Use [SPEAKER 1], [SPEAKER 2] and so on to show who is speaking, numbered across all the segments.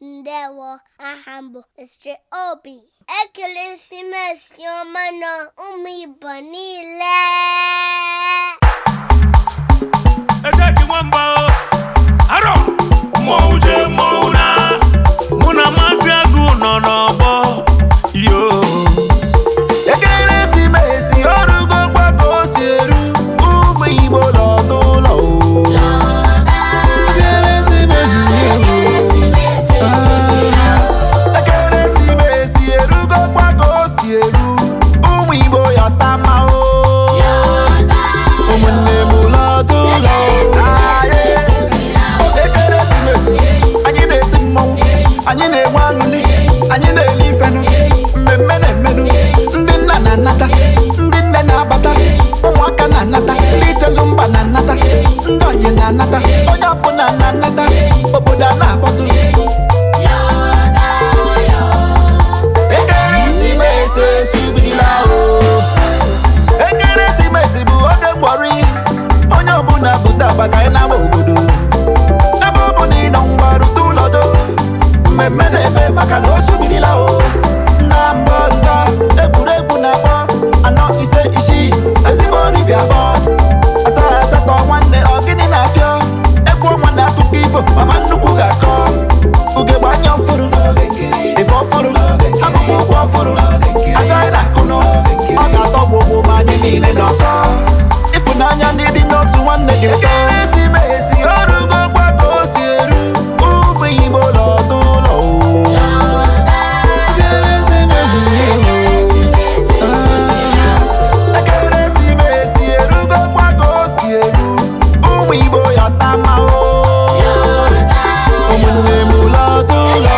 [SPEAKER 1] Ndewo ahambo Mr. Obi. Ekeresimesi ọma na ụmụ Igbo niile.
[SPEAKER 2] Ejyk Nwamba aro mouje mouna muna Maazi Agu no n'ọgbọ yo.
[SPEAKER 3] Ekeresimesi orugo gbako si eru ụmụ Igbo n'ọdụlọ. Ekeresimesi erugo gbako si eru ụmụ Igbo yọtama o. Ụmụnne m n'ọdụlọ. Ekeresimesi anyị na-eti mmọnwụ, anyị na-enwe aṅụrị, anyị na-eli ifenụ, mmemme na-emenụ, ndị nna na-anata, ndị nne na-abata, ụmụaka na-anata, ndị ichelu mba na-anata, ndị onye na-anata, onye ọbụla na-anata, obodo a na-akpọtụ. Ekeresimesi esibirila o. Ekeresimesi bụ oge mgbọrị, onye ọbụla bute akpa ka anyị na-agba obodo. Ebe ọ bụ na ị nọ ngwa rute ụlọdo, mmemme na-eme maka na o subirila o. Na mbọ nga egwuregwu na-akpọ anọ ise isii ezigbo ọrịbịa abụọ asaa asatọ nwanne ogene na-afịọ egwu ọnwa na akụkọ ifo mama nnukwu ga-akọ ugegbe anya ọfụrụ ife ọfụrụ akpụkpọ ụkwụ ọfụrụ ataghị na akụnụ ọ ga-atọ gbogbo ma anyị niile n'ọkọ ịfụnanya ndị dị n'otu nwanne dị ụtọ. Ekeresimesi orugo gbako si eru ụmụ Igbo n'ọdụlọ. Ekeresimesi erugo gbako si eru ụmụ Igbo yọtama o. Ụmụnne m n'ọdụlọ.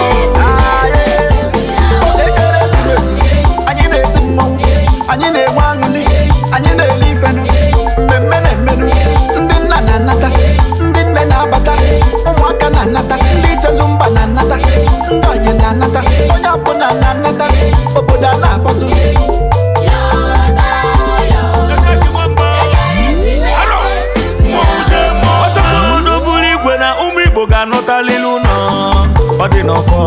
[SPEAKER 3] Ekeresimesi anyị na-eti mmọnwụ, anyị na-enwe aṅụrị, anyị na-eli ifenụ, mmemme na-emenụ, ndị nna na-anata, ndị nne na-abata, ụmụaka na-anata, ndị ichelu mba na-anata, ndị onye na-anata, onye ọbụla na-anata, obodo a na-akpọtụ.
[SPEAKER 2] Ejyk Nwamba aro mouje mo ọsọpụrụ buru igwe na ụmụ Igbo ga-anọtalili ụlọ ọ dị n'ọfọ.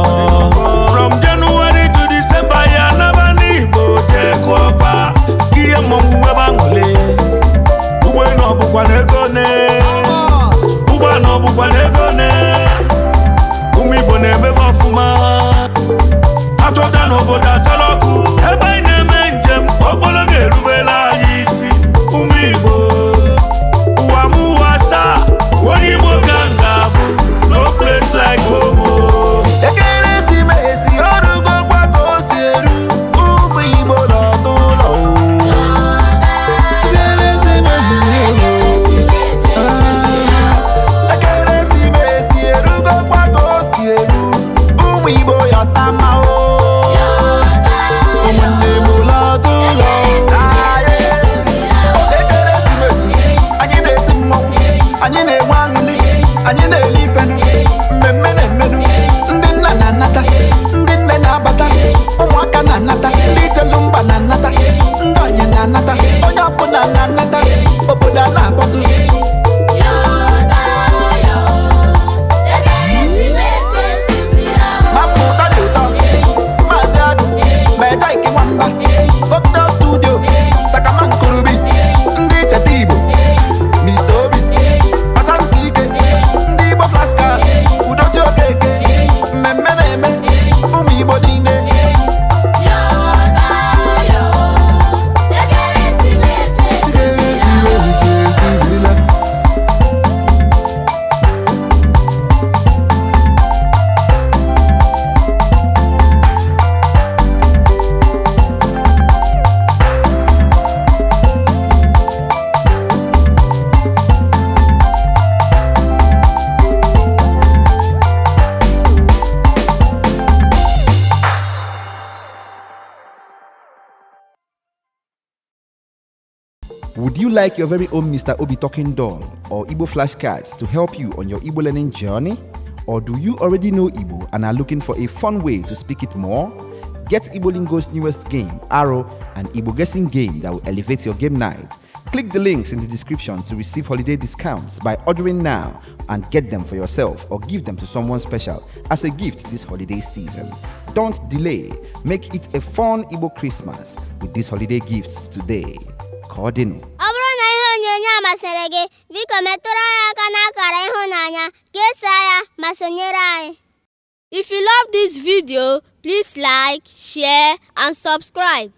[SPEAKER 2] From January to December ya naba n'Igbo jekụ ọkwa kirie mmọnwụ ebe aṅụle ụgbọelu ọbụkwa na ego ne ụgbọala ọbụkwa na ego ne ụmụ Igbo na-emebe ọfụma achọta n'obodo asala ọkụ ebe anyị na-eme njem okporo ga-erubela anyị isi. Ụmụ Igbo ụwa m ụwa asaa onye Igbo ka m ga-abụ no place like home.
[SPEAKER 3] Ekeresimesi orugo gbako si eru ụmụ Igbo n'ọdụlọ. Ekeresimesi erugo gbako si eru ụmụ Igbo yọtama o. Ụmụnne m n'ọdụlọ. Ekeresimesi anyị na-eti mmọnwụ, anyị na-enwe aṅụrị, anyị na-eli ifenụ, mmemme na-emenụ, ndị nna na-anata, ndị nne na-abata, ụmụaka na-anata, ndị ichelu mba na-anata, ndị onye na-anata, onye ọbụla na-anata, obodo a na-akpọtụ. Mmuta Di Uto, Maazi Agu, Ejyk Nwamba, Cocktail Studio, Sakamankurubi, ndị Icheta Igbo, Mr. Obi, Ashanti Ike, ndị Igbo Flashcard, Udochi Okeke, mmemme na-eme, ụmụ Igbo niile. Ekeresimesi esibirila.
[SPEAKER 4] Would you like your very own Mr. Obi talking doll or Igbo flashcards to help you on your Igbo learning journey? Or do you already know Igbo and are looking for a fun way to speak it more? Get Igbo Lingo's newest game, Arrow, an Igbo guessing game that will elevate your game night Click the links in the description to receive holiday discounts by ordering now and get them for yourself or give them to someone special as a gift this holiday season. Don't delay. Make it a fun Igbo Christmas with these holiday gifts today. Cordino.
[SPEAKER 1] Ọ bụrụ na ihe onyonyo a masịrị gị, biko metụrụ anyị aka n'akara ịhụnanya, kesaa ya ma sonyere anyị.
[SPEAKER 5] If you love this video, please like, share, and subscribe.